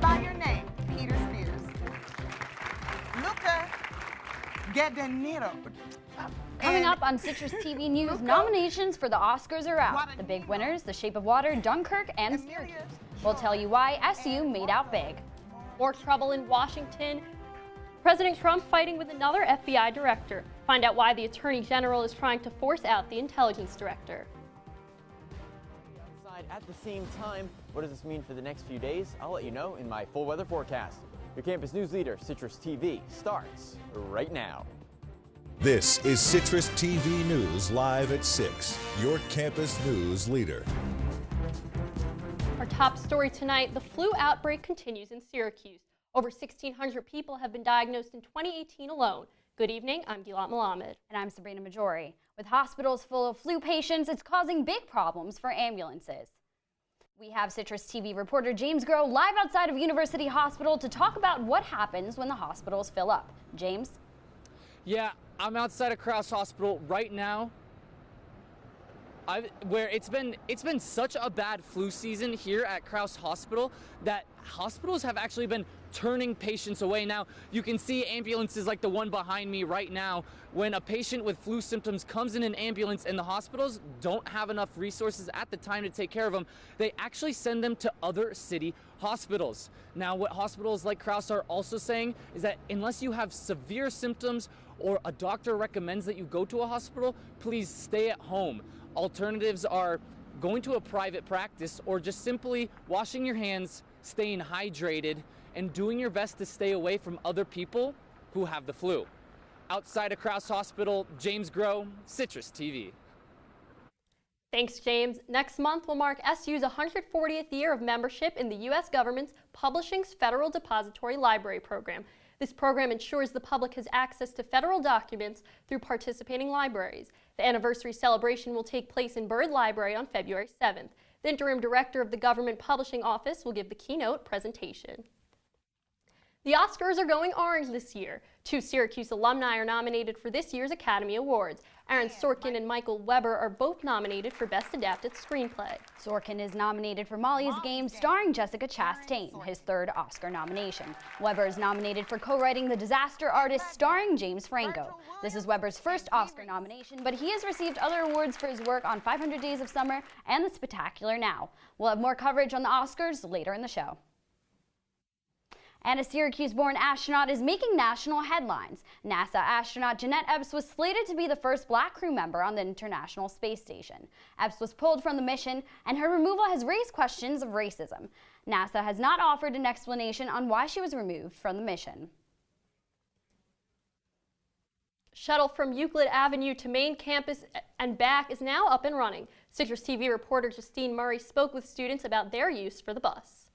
by your name, Peter Spears. Luca Guadagnino. Coming up on Citrus TV News, nominations for the Oscars are out. The big winners, The Shape of Water, Dunkirk, and Syracuse. We'll tell you why SU made out big. More trouble in Washington. President Trump fighting with another FBI director. Find out why the Attorney General is trying to force out the intelligence director. Outside at the same time, what does this mean for the next few days? I'll let you know in my full weather forecast. Your campus news leader, Citrus TV, starts right now. This is Citrus TV News live at 6, your campus news leader. Our top story tonight, the flu outbreak continues in Syracuse. Over 1,600 people have been diagnosed in 2018 alone. Good evening, I'm Gilat Melamed. And I'm Sabrina Maggiore. With hospitals full of flu patients, it's causing big problems for ambulances. We have Citrus TV reporter James Groh live outside of University Hospital to talk about what happens when the hospitals fill up. James? Yeah, I'm outside of Krause Hospital right now, where it's been such a bad flu season here at Krause Hospital that hospitals have actually been turning patients away. Now, you can see ambulances like the one behind me right now. When a patient with flu symptoms comes in an ambulance and the hospitals don't have enough resources at the time to take care of them, they actually send them to other city hospitals. Now, what hospitals like Krause are also saying is that unless you have severe symptoms or a doctor recommends that you go to a hospital, please stay at home. Alternatives are going to a private practice or just simply washing your hands, staying hydrated, and doing your best to stay away from other people who have the flu. Outside of Krause Hospital, James Groh, Citrus TV. Thanks, James. Next month will mark SU's 140th year of membership in the U.S. government's Publishing's Federal Depository Library Program. This program ensures the public has access to federal documents through participating libraries. The anniversary celebration will take place in Byrd Library on February 7th. The interim director of the Government Publishing Office will give the keynote presentation. The Oscars are going orange this year. 2 Syracuse alumni are nominated for this year's Academy Awards. Aaron Sorkin and Michael Weber are both nominated for Best Adapted Screenplay. Sorkin is nominated for Molly's Game, starring Jessica Chastain, his 3rd Oscar nomination. Weber is nominated for co-writing The Disaster Artist, starring James Franco. This is Weber's first Oscar nomination, but he has received other awards for his work on 500 Days of Summer and The Spectacular Now. We'll have more coverage on the Oscars later in the show. And a Syracuse-born astronaut is making national headlines. NASA astronaut Jeanette Epps was slated to be the first black crew member on the International Space Station. Epps was pulled from the mission, and her removal has raised questions of racism. NASA has not offered an explanation on why she was removed from the mission. Shuttle from Euclid Avenue to main campus and back is now up and running. Citrus TV reporter Justine Murray spoke with students about their use for the bus.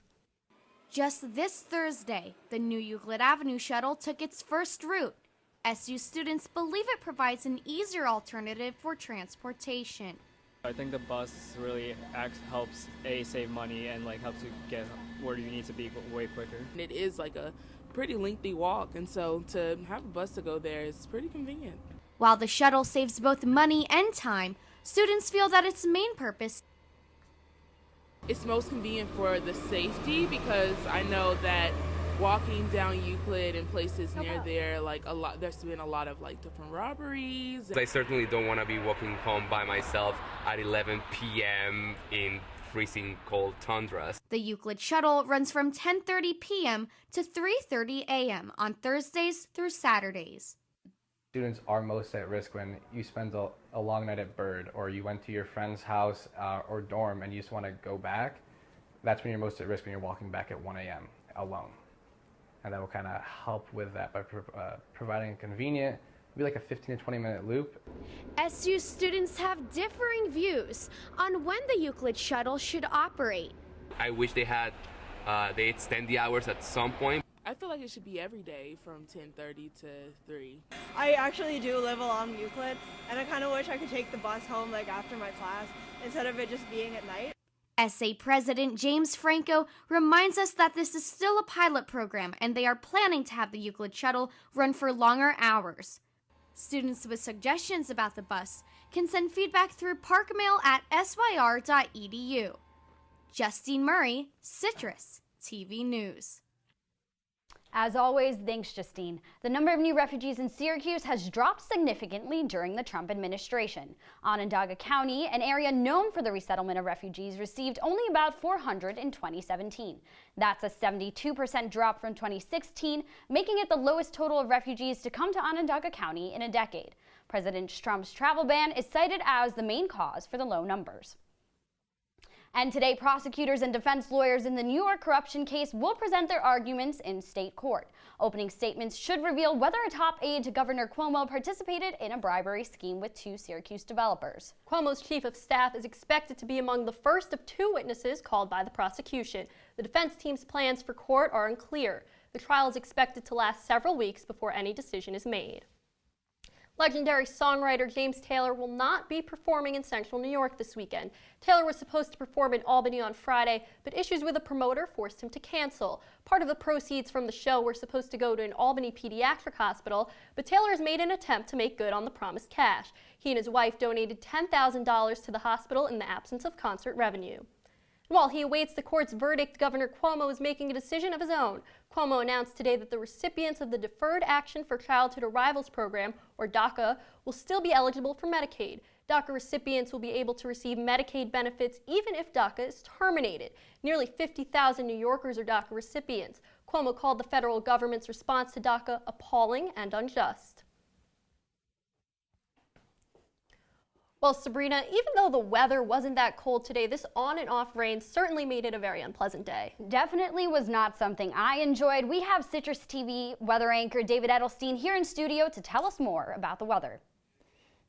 Just this Thursday, the new Euclid Avenue shuttle took its first route. SU students believe it provides an easier alternative for transportation. I think the bus really helps save money and helps you get where you need to be way quicker. It is like a pretty lengthy walk, and so to have a bus to go there is pretty convenient. While the shuttle saves both money and time, students feel that its main purpose it's most convenient for the safety, because I know that walking down Euclid and places near there, there's been a lot of different robberies. I certainly don't want to be walking home by myself at 11 p.m. in freezing cold tundra. The Euclid Shuttle runs from 10:30 p.m. to 3:30 a.m. on Thursdays through Saturdays. Students are most at risk when you spend a long night at Byrd, or you went to your friend's house or dorm and you just want to go back. That's when you're most at risk, when you're walking back at 1 a.m. alone. And that will kind of help with that by providing a convenient, maybe like a 15 to 20 minute loop. SU students have differing views on when the Euclid Shuttle should operate. I wish they extend the hours at some point. I feel like it should be every day from 10:30 to 3. I actually do live along Euclid, and I kind of wish I could take the bus home after my class instead of it just being at night. SA President James Franco reminds us that this is still a pilot program, and they are planning to have the Euclid Shuttle run for longer hours. Students with suggestions about the bus can send feedback through parkmail@syr.edu. Justine Murray, Citrus TV News. As always, thanks, Justine. The number of new refugees in Syracuse has dropped significantly during the Trump administration. Onondaga County, an area known for the resettlement of refugees, received only about 400 in 2017. That's a 72% drop from 2016, making it the lowest total of refugees to come to Onondaga County in a decade. President Trump's travel ban is cited as the main cause for the low numbers. And today, prosecutors and defense lawyers in the New York corruption case will present their arguments in state court. Opening statements should reveal whether a top aide to Governor Cuomo participated in a bribery scheme with 2 Syracuse developers. Cuomo's chief of staff is expected to be among the first of 2 witnesses called by the prosecution. The defense team's plans for court are unclear. The trial is expected to last several weeks before any decision is made. Legendary songwriter James Taylor will not be performing in Central New York this weekend. Taylor was supposed to perform in Albany on Friday, but issues with a promoter forced him to cancel. Part of the proceeds from the show were supposed to go to an Albany pediatric hospital, but Taylor has made an attempt to make good on the promised cash. He and his wife donated $10,000 to the hospital in the absence of concert revenue. While he awaits the court's verdict, Governor Cuomo is making a decision of his own. Cuomo announced today that the recipients of the Deferred Action for Childhood Arrivals Program, or DACA, will still be eligible for Medicaid. DACA recipients will be able to receive Medicaid benefits even if DACA is terminated. Nearly 50,000 New Yorkers are DACA recipients. Cuomo called the federal government's response to DACA appalling and unjust. Well, Sabrina, even though the weather wasn't that cold today, this on and off rain certainly made it a very unpleasant day. Definitely was not something I enjoyed. We have Citrus TV weather anchor David Edelstein here in studio to tell us more about the weather.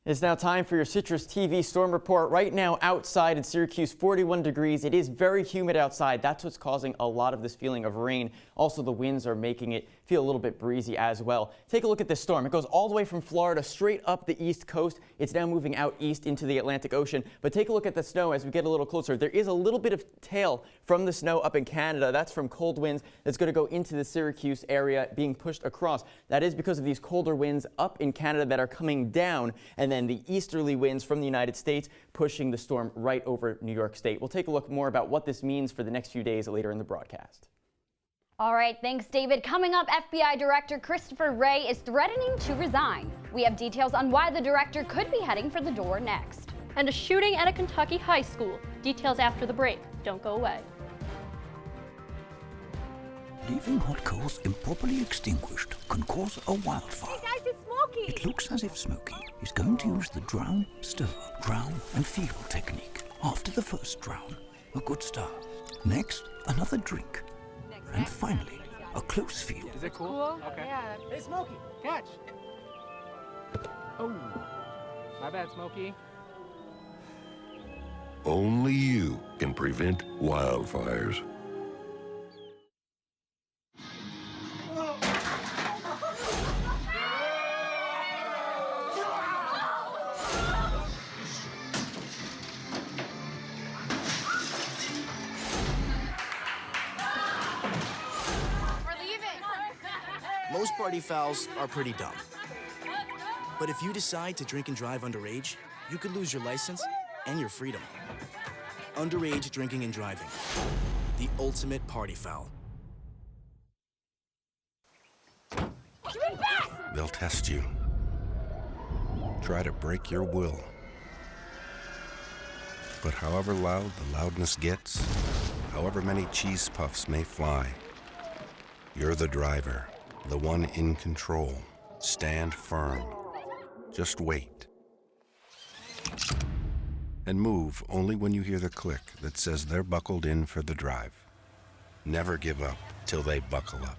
It's now time for your Citrus TV storm report. Right now outside in Syracuse, 41 degrees. It is very humid outside. That's what's causing a lot of this feeling of rain. Also, the winds are making it feel a little bit breezy as well. Take a look at this storm. It goes all the way from Florida straight up the east coast. It's now moving out east into the Atlantic Ocean. But take a look at the snow as we get a little closer. There is a little bit of tail from the snow up in Canada. That's from cold winds that's going to go into the Syracuse area being pushed across. That is because of these colder winds up in Canada that are coming down, and then the easterly winds from the United States pushing the storm right over New York State. We'll take a look more about what this means for the next few days later in the broadcast. All right, thanks, David. Coming up, FBI Director Christopher Wray is threatening to resign. We have details on why the director could be heading for the door next. And a shooting at a Kentucky high school. Details after the break. Don't go away. Leaving hot coals improperly extinguished can cause a wildfire. Hey guys, it's Smokey! It looks as if Smokey is going to use the drown, stir, drown and feel technique. After the first drown, a good start. Next, another drink. And finally, a close feel. Is it cool? Okay. Yeah. Hey, Smokey, catch! Oh, my bad, Smokey. Only you can prevent wildfires. Most party fouls are pretty dumb. But if you decide to drink and drive underage, you could lose your license and your freedom. Underage drinking and driving. The ultimate party foul. They'll test you. Try to break your will. But however loud the loudness gets, however many cheese puffs may fly, you're the driver. The one in control. Stand firm. Just wait. And move only when you hear the click that says they're buckled in for the drive. Never give up till they buckle up.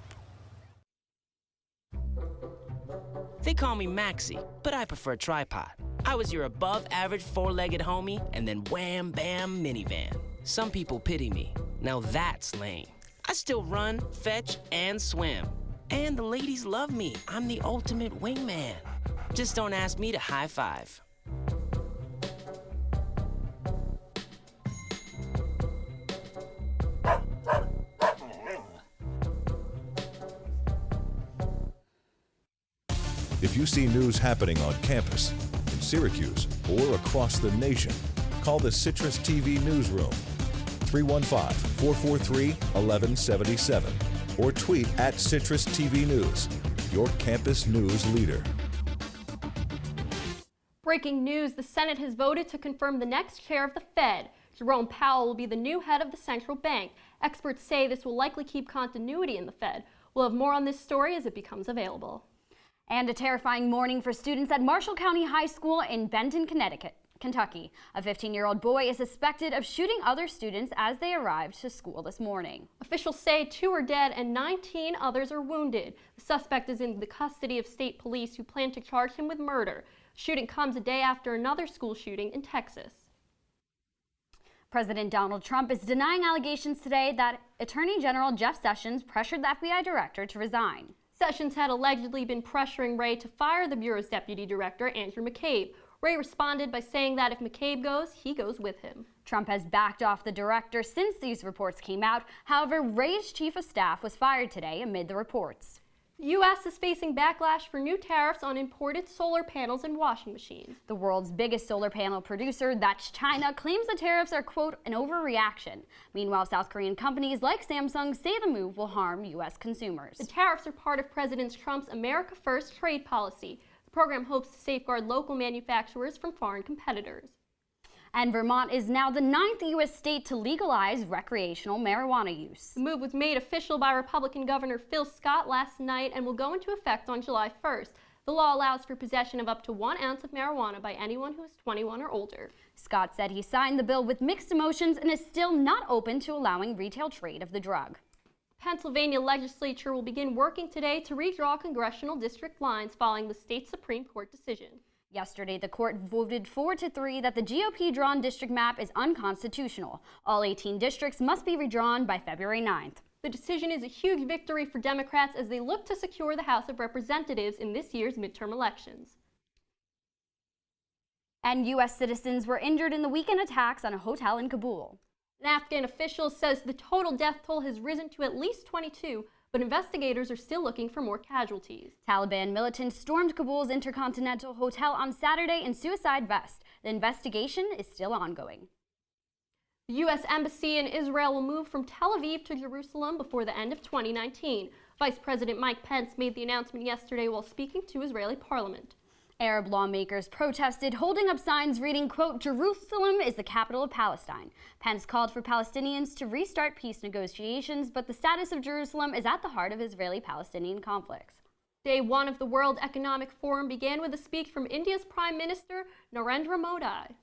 They call me Maxie, but I prefer tripod. I was your above-average four-legged homie, and then wham, bam, minivan. Some people pity me. Now that's lame. I still run, fetch, and swim. And the ladies love me. I'm the ultimate wingman. Just don't ask me to high five. If you see news happening on campus, in Syracuse, or across the nation, call the Citrus TV newsroom. 315-443-1177 or tweet at CitrusTV News, your campus news leader. Breaking news, the Senate has voted to confirm the next chair of the Fed. Jerome Powell will be the new head of the central bank. Experts say this will likely keep continuity in the Fed. We'll have more on this story as it becomes available. And a terrifying morning for students at Marshall County High School in Benton, Kentucky. A 15-year-old boy is suspected of shooting other students as they arrived to school this morning. Officials say 2 are dead and 19 others are wounded. The suspect is in the custody of state police who plan to charge him with murder. The shooting comes a day after another school shooting in Texas. President Donald Trump is denying allegations today that Attorney General Jeff Sessions pressured the FBI director to resign. Sessions had allegedly been pressuring Wray to fire the Bureau's deputy director, Andrew McCabe. Wray responded by saying that if McCabe goes, he goes with him. Trump has backed off the director since these reports came out. However, Wray's chief of staff was fired today amid the reports. The U.S. is facing backlash for new tariffs on imported solar panels and washing machines. The world's biggest solar panel producer, that's China, claims the tariffs are, quote, an overreaction. Meanwhile, South Korean companies like Samsung say the move will harm U.S. consumers. The tariffs are part of President Trump's America First trade policy. The program hopes to safeguard local manufacturers from foreign competitors. And Vermont is now the 9th U.S. state to legalize recreational marijuana use. The move was made official by Republican Governor Phil Scott last night and will go into effect on July 1st. The law allows for possession of up to 1 ounce of marijuana by anyone who is 21 or older. Scott said he signed the bill with mixed emotions and is still not open to allowing retail trade of the drug. Pennsylvania legislature will begin working today to redraw congressional district lines following the state Supreme Court decision. Yesterday, the court voted 4-3 that the GOP-drawn district map is unconstitutional. All 18 districts must be redrawn by February 9th. The decision is a huge victory for Democrats as they look to secure the House of Representatives in this year's midterm elections. And U.S. citizens were injured in the weekend attacks on a hotel in Kabul. An Afghan official says the total death toll has risen to at least 22, but investigators are still looking for more casualties. Taliban militants stormed Kabul's Intercontinental Hotel on Saturday in suicide vest. The investigation is still ongoing. The U.S. Embassy in Israel will move from Tel Aviv to Jerusalem before the end of 2019. Vice President Mike Pence made the announcement yesterday while speaking to Israeli parliament. Arab lawmakers protested, holding up signs reading, quote, Jerusalem is the capital of Palestine. Pence called for Palestinians to restart peace negotiations, but the status of Jerusalem is at the heart of Israeli-Palestinian conflicts. Day one of the World Economic Forum began with a speech from India's Prime Minister, Narendra Modi.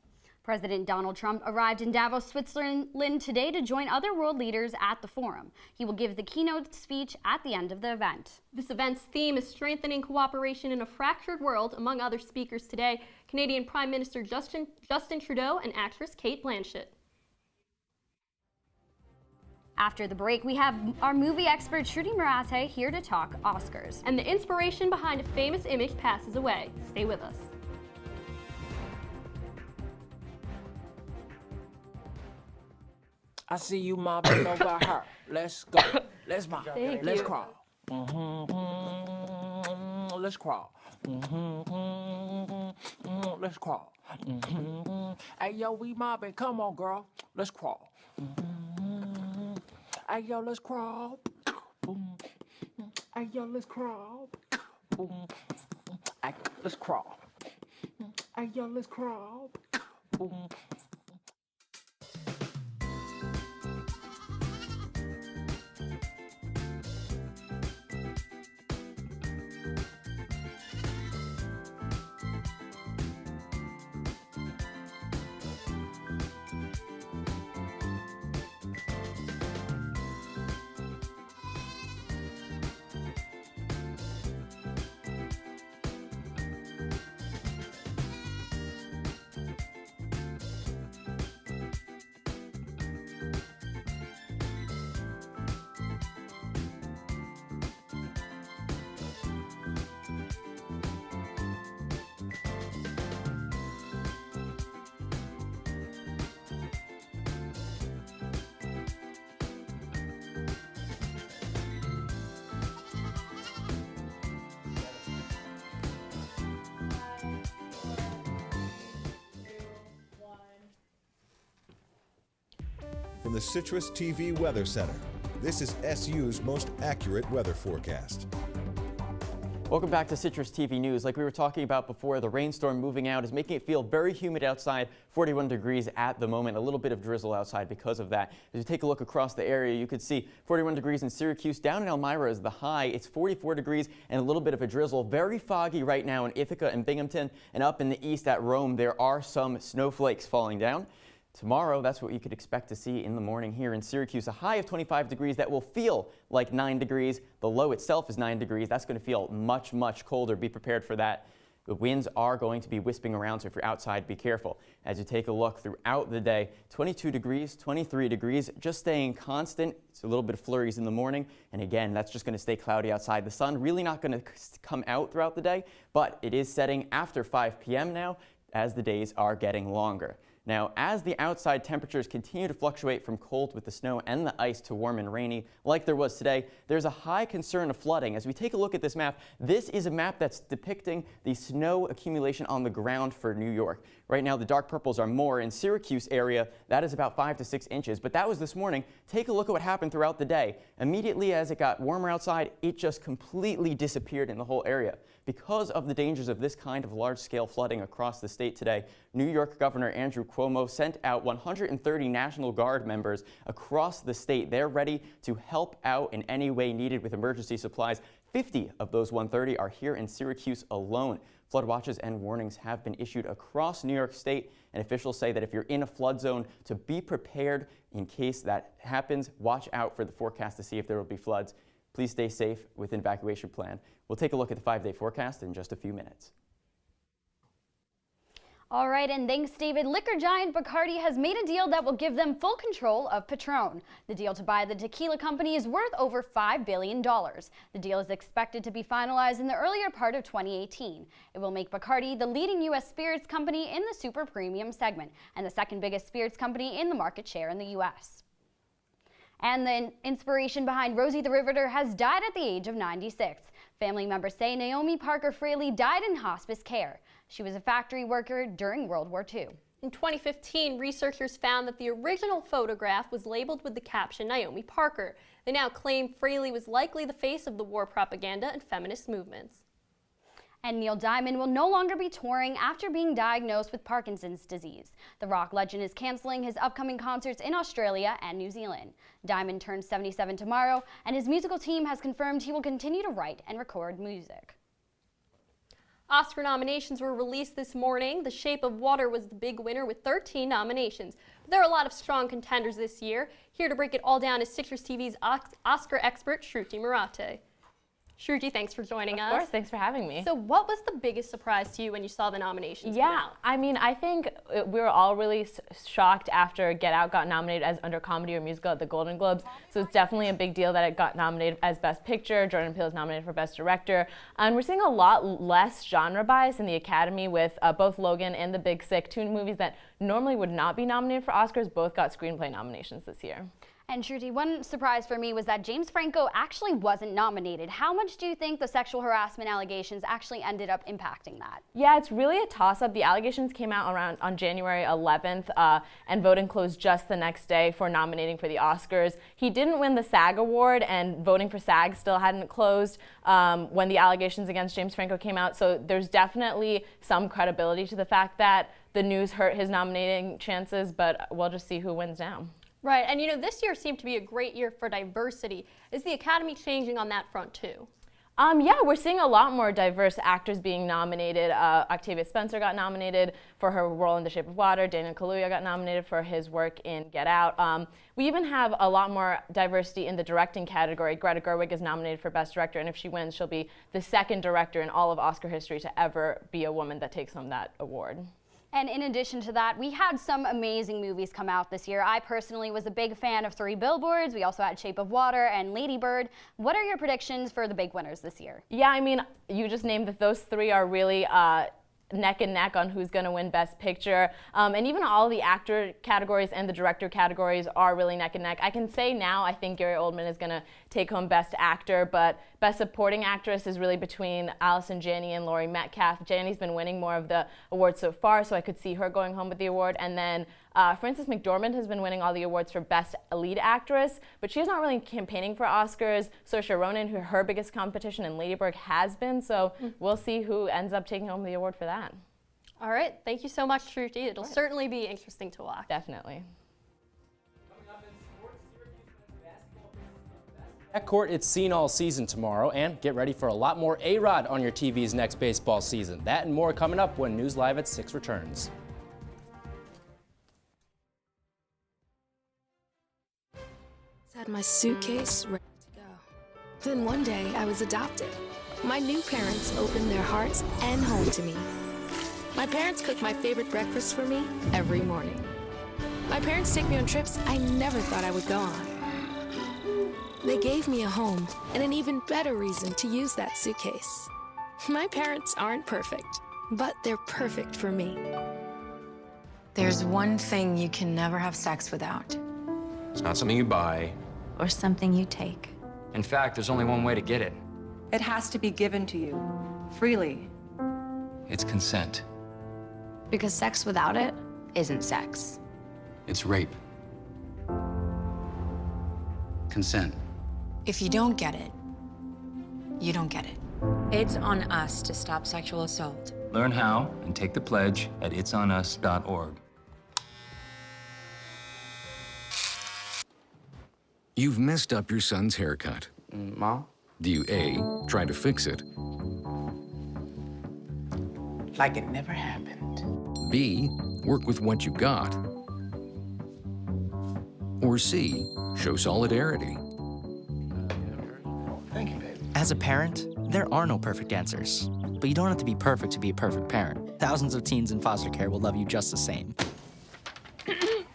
President Donald Trump arrived in Davos, Switzerland today to join other world leaders at the forum. He will give the keynote speech at the end of the event. This event's theme is strengthening cooperation in a fractured world. Among other speakers today, Canadian Prime Minister Justin Trudeau and actress Cate Blanchett. After the break, we have our movie expert Shruti Marathe here to talk Oscars. And the inspiration behind a famous image passes away. Stay with us. I see you mobbing over her. Let's go. Let's mob. Let's crawl. Let's crawl. Let's crawl. Hey, yo, we mobbing. Come on, girl. Let's crawl. Hey, yo, let's crawl. Hey, yo, let's crawl. Hey, let's crawl. Hey, yo, let's crawl. from the Citrus TV Weather Center. This is SU's most accurate weather forecast. Welcome back to Citrus TV News. Like we were talking about before, the rainstorm moving out is making it feel very humid outside, 41 degrees at the moment, a little bit of drizzle outside because of that. As you take a look across the area, you could see 41 degrees in Syracuse. Down in Elmira is the high. It's 44 degrees and a little bit of a drizzle. Very foggy right now in Ithaca and Binghamton, and up in the east at Rome, there are some snowflakes falling down. Tomorrow, that's what you could expect to see in the morning here in Syracuse. A high of 25 degrees that will feel like 9 degrees. The low itself is 9 degrees. That's going to feel much, much colder. Be prepared for that. The winds are going to be wisping around, so if you're outside, be careful. As you take a look throughout the day, 22 degrees, 23 degrees, just staying constant. It's a little bit of flurries in the morning, and again, that's just going to stay cloudy outside. The sun really not going to come out throughout the day, but it is setting after 5 p.m. now as the days are getting longer. Now, as the outside temperatures continue to fluctuate from cold with the snow and the ice to warm and rainy, like there was today, there's a high concern of flooding. As we take a look at this map, this is a map that's depicting the snow accumulation on the ground for New York. Right now, the dark purples are more. In Syracuse area, that is about 5 to 6 inches, but that was this morning. Take a look at what happened throughout the day. Immediately as it got warmer outside, it just completely disappeared in the whole area. Because of the dangers of this kind of large-scale flooding across the state today, New York Governor Andrew Cuomo sent out 130 National Guard members across the state. They're ready to help out in any way needed with emergency supplies. 50 of those 130 are here in Syracuse alone. Flood watches and warnings have been issued across New York State, and officials say that if you're in a flood zone, to be prepared in case that happens. Watch out for the forecast to see if there will be floods. Please stay safe with an evacuation plan. We'll take a look at the 5-day forecast in just a few minutes. All right, and thanks, David. Liquor giant Bacardi has made a deal that will give them full control of Patron. The deal to buy the tequila company is worth over $5 billion. The deal is expected to be finalized in the earlier part of 2018. It will make Bacardi the leading U.S. spirits company in the super premium segment and the second biggest spirits company in the market share in the U.S. And the inspiration behind Rosie the Riveter has died at the age of 96. Family members say Naomi Parker Fraley died in hospice care. She was a factory worker during World War II. In 2015, researchers found that the original photograph was labeled with the caption Naomi Parker. They now claim Fraley was likely the face of the war propaganda and feminist movements. And Neil Diamond will no longer be touring after being diagnosed with Parkinson's disease. The rock legend is canceling his upcoming concerts in Australia and New Zealand. Diamond turns 77 tomorrow, and his musical team has confirmed he will continue to write and record music. Oscar nominations were released this morning. The Shape of Water was the big winner with 13 nominations. But there are a lot of strong contenders this year. Here to break it all down is Citrus TV's Oscar expert, Shruti Marathe. Shruti, thanks for joining us. Of course, thanks for having me. So what was the biggest surprise to you when you saw the nominations? Yeah, I mean, I think we were all really shocked after Get Out got nominated as under comedy or musical at the Golden Globes. So it's definitely a big deal that it got nominated as Best Picture. Jordan Peele is nominated for Best Director. And we're seeing a lot less genre bias in the Academy with both Logan and The Big Sick, two movies that normally would not be nominated for Oscars, both got screenplay nominations this year. And Shruti, one surprise for me was that James Franco actually wasn't nominated. How much do you think the sexual harassment allegations actually ended up impacting that? Yeah, it's really a toss-up. The allegations came out on January 11th, and voting closed just the next day for nominating for the Oscars. He didn't win the SAG award, and voting for SAG still hadn't closed when the allegations against James Franco came out. So there's definitely some credibility to the fact that the news hurt his nominating chances, but we'll just see who wins now. Right, and you know, this year seemed to be a great year for diversity. Is the Academy changing on that front too? Yeah, we're seeing a lot more diverse actors being nominated. Octavia Spencer got nominated for her role in The Shape of Water. Daniel Kaluuya got nominated for his work in Get Out. We even have a lot more diversity in the directing category. Greta Gerwig is nominated for Best Director, and if she wins, she'll be the second director in all of Oscar history to ever be a woman that takes home that award. And in addition to that, we had some amazing movies come out this year. I personally was a big fan of 3 Billboards. We also had Shape of Water and Lady Bird. What are your predictions for the big winners this year? Yeah, I mean, you just named that those three are really neck and neck on who's going to win Best Picture. And even all the actor categories and the director categories are really neck and neck. I can say now I think Gary Oldman is going to take home Best Actor, but Best Supporting Actress is really between Allison Janney and Laurie Metcalf. Janney's been winning more of the awards so far, so I could see her going home with the award. And then Frances McDormand has been winning all the awards for Best Lead Actress, but she's not really campaigning for Oscars. Saoirse Ronan, who her biggest competition in Lady Bird has been, so we'll see who ends up taking home the award for that. All right, thank you so much, Shruti. It'll certainly be interesting to watch. Definitely. Backcourt, it's seen all season tomorrow, and get ready for a lot more A-Rod on your TV's next baseball season. That and more coming up when News Live at 6 returns. Had my suitcase ready to go. Then one day I was adopted. My new parents opened their hearts and home to me. My parents cook my favorite breakfast for me every morning. My parents take me on trips I never thought I would go on. They gave me a home and an even better reason to use that suitcase. My parents aren't perfect, but they're perfect for me. There's one thing you can never have sex without. It's not something you buy. Or something you take. In fact, there's only one way to get it. It has to be given to you, freely. It's consent. Because sex without it isn't sex. It's rape. Consent. If you don't get it, you don't get it. It's on us to stop sexual assault. Learn how and take the pledge at itsonus.org. You've messed up your son's haircut. Mom? Do you A, try to fix it? Like it never happened. B, work with what you got? Or C, show solidarity? Thank you, babe. As a parent, there are no perfect answers. But you don't have to be perfect to be a perfect parent. Thousands of teens in foster care will love you just the same.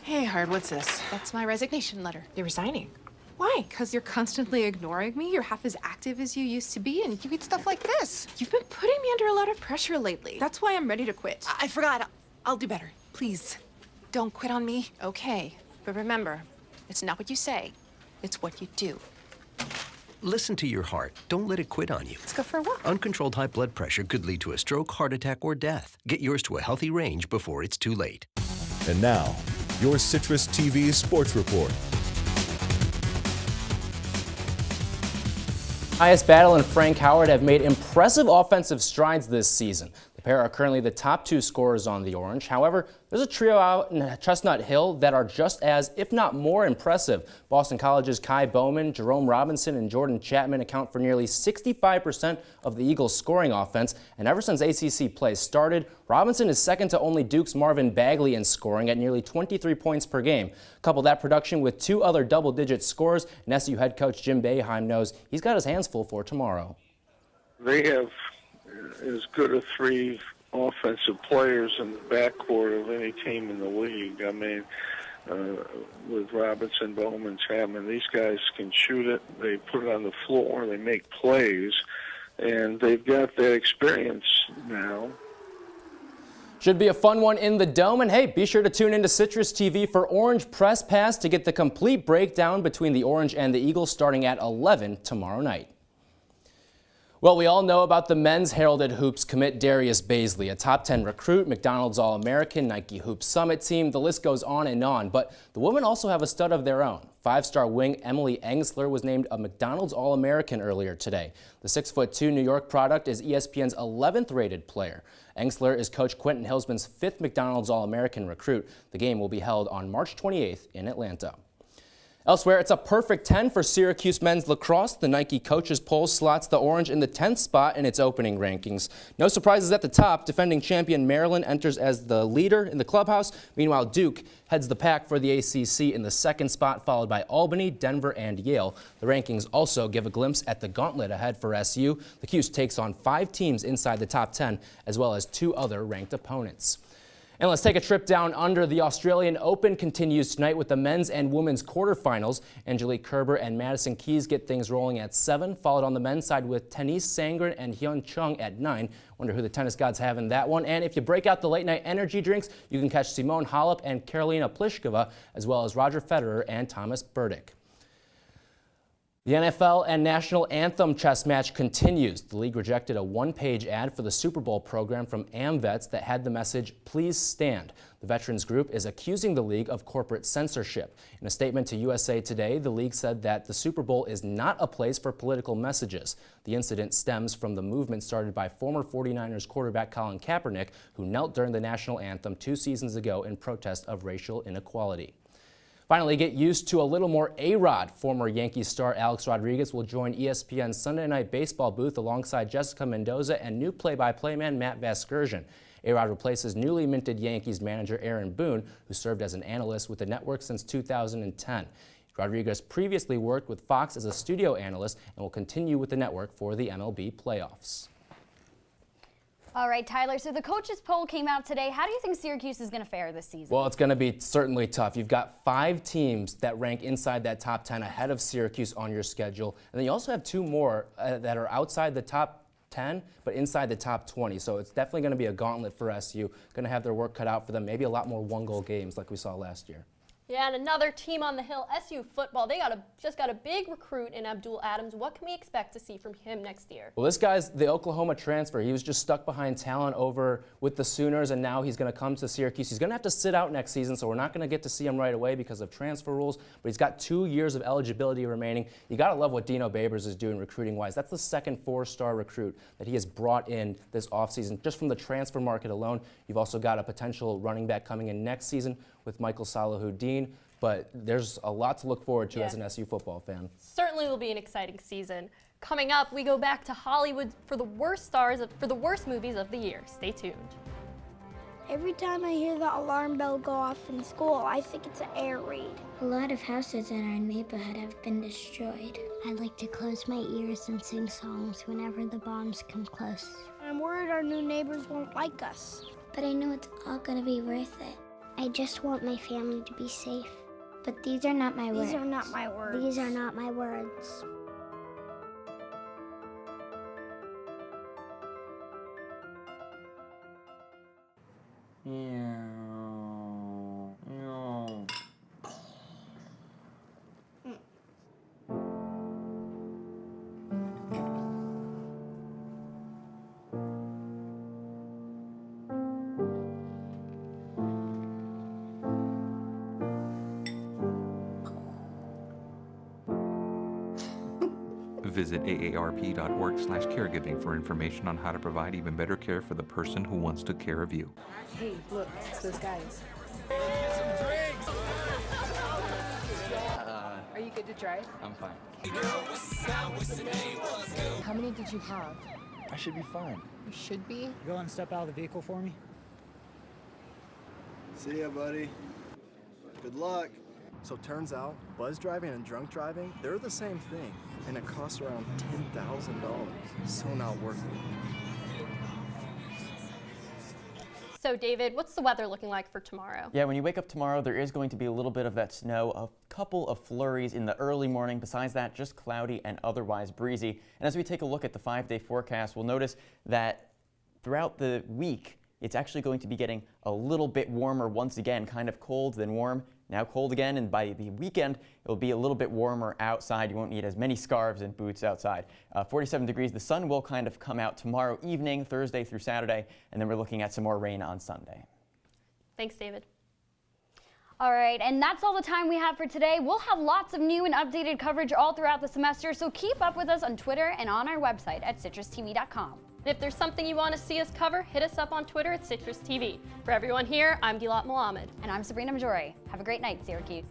Hey, Hard, what's this? That's my resignation letter. You're resigning. Why? Because you're constantly ignoring me. You're half as active as you used to be, and you get stuff like this. You've been putting me under a lot of pressure lately. That's why I'm ready to quit. I forgot. I'll do better. Please, don't quit on me. Okay. But remember, it's not what you say. It's what you do. Listen to your heart. Don't let it quit on you. Let's go for a walk. Uncontrolled high blood pressure could lead to a stroke, heart attack, or death. Get yours to a healthy range before it's too late. And now, your CitrusTV Sports Report. Tyus Battle and Frank Howard have made impressive offensive strides this season. The pair are currently the top two scorers on the Orange. However, there's a trio out in Chestnut Hill that are just as, if not more, impressive. Boston College's Kai Bowman, Jerome Robinson, and Jordan Chapman account for nearly 65% of the Eagles' scoring offense. And ever since ACC play started, Robinson is second to only Duke's Marvin Bagley in scoring at nearly 23 points per game. Couple that production with two other double-digit scorers, and SU head coach Jim Boeheim knows he's got his hands full for tomorrow. They have as good as three offensive players in the backcourt of any team in the league. I mean, with Robinson, Bowman, Chapman, these guys can shoot it. They put it on the floor. They make plays, and they've got that experience now. Should be a fun one in the Dome, and hey, be sure to tune into Citrus TV for Orange Press Pass to get the complete breakdown between the Orange and the Eagles starting at 11 tomorrow night. Well, we all know about the men's heralded hoops commit Darius Baisley, a top 10 recruit, McDonald's All-American, Nike Hoops Summit team. The list goes on, but the women also have a stud of their own. Five-star wing Emily Engsler was named a McDonald's All-American earlier today. The 6'2" New York product is ESPN's 11th rated player. Engsler is Coach Quentin Hillsman's 5th McDonald's All-American recruit. The game will be held on March 28th in Atlanta. Elsewhere, it's a perfect 10 for Syracuse men's lacrosse. The Nike coaches poll slots the Orange in the 10th spot in its opening rankings. No surprises at the top. Defending champion Maryland enters as the leader in the clubhouse. Meanwhile, Duke heads the pack for the ACC in the 2nd spot, followed by Albany, Denver, and Yale. The rankings also give a glimpse at the gauntlet ahead for SU. The 'Cuse takes on 5 teams inside the top 10, as well as 2 other ranked opponents. And let's take a trip down under. The Australian Open continues tonight with the men's and women's quarterfinals. Angelique Kerber and Madison Keys get things rolling at 7, followed on the men's side with Tennis Sangren and Hyun Chung at 9. Wonder who the tennis gods have in that one. And if you break out the late-night energy drinks, you can catch Simone Halep and Karolina, Karolina, and Karolina Pliskova, as well as Roger Federer and Thomas Burdick. The NFL and national anthem chess match continues. The league rejected a one-page ad for the Super Bowl program from AmVets that had the message, "Please stand." The veterans group is accusing the league of corporate censorship. In a statement to USA Today, the league said that the Super Bowl is not a place for political messages. The incident stems from the movement started by former 49ers quarterback Colin Kaepernick, who knelt during the national anthem 2 seasons ago in protest of racial inequality. Finally, get used to a little more A-Rod. Former Yankees star Alex Rodriguez will join ESPN's Sunday Night Baseball booth alongside Jessica Mendoza and new play-by-play man Matt Vasgersian. A-Rod replaces newly minted Yankees manager Aaron Boone, who served as an analyst with the network since 2010. Rodriguez previously worked with Fox as a studio analyst and will continue with the network for the MLB playoffs. All right, Tyler, so the coaches poll came out today. How do you think Syracuse is going to fare this season? Well, it's going to be certainly tough. You've got 5 teams that rank inside that top 10 ahead of Syracuse on your schedule. And then you also have 2 more that are outside the top 10, but inside the top 20. So it's definitely going to be a gauntlet for SU. Going to have their work cut out for them. Maybe a lot more one-goal games like we saw last year. Yeah, and another team on the hill, SU football. They just got a big recruit in Abdul Adams. What can we expect to see from him next year? Well, this guy's the Oklahoma transfer. He was just stuck behind talent over with the Sooners, and now he's going to come to Syracuse. He's going to have to sit out next season, so we're not going to get to see him right away because of transfer rules, but he's got 2 years of eligibility remaining. You got to love what Dino Babers is doing recruiting-wise. That's the second 4-star recruit that he has brought in this offseason, just from the transfer market alone. You've also got a potential running back coming in next season with Michael Salahuddin. But there's a lot to look forward to as an SU football fan. Certainly will be an exciting season. Coming up, we go back to Hollywood for the worst movies of the year. Stay tuned. Every time I hear the alarm bell go off in school, I think it's an air raid. A lot of houses in our neighborhood have been destroyed. I like to close my ears and sing songs whenever the bombs come close. I'm worried our new neighbors won't like us. But I know it's all gonna be worth it. I just want my family to be safe. But these are not my words. These are not my words. These are not my words. Visit aarp.org/caregiving for information on how to provide even better care for the person who wants to care of you. Hey, look, it's those guys. Are you good to drive? I'm fine. How many did you have? I should be fine. You should be. Go and step out of the vehicle for me. See ya, buddy. Good luck. So turns out, buzz driving and drunk driving, they're the same thing, and it costs around $10,000. So not worth it. So David, what's the weather looking like for tomorrow? Yeah, when you wake up tomorrow, there is going to be a little bit of that snow, a couple of flurries in the early morning. Besides that, just cloudy and otherwise breezy. And as we take a look at the 5-day forecast, we'll notice that throughout the week, it's actually going to be getting a little bit warmer once again, kind of cold, then warm, now cold again, and by the weekend, it'll be a little bit warmer outside. You won't need as many scarves and boots outside. 47 degrees. The sun will kind of come out tomorrow evening, Thursday through Saturday, and then we're looking at some more rain on Sunday. Thanks, David. All right, and that's all the time we have for today. We'll have lots of new and updated coverage all throughout the semester, so keep up with us on Twitter and on our website at citrustv.com. If there's something you want to see us cover, hit us up on Twitter at CitrusTV. For everyone here, I'm Gilat Melamed. And I'm Sabrina Maggiore. Have a great night, Syracuse.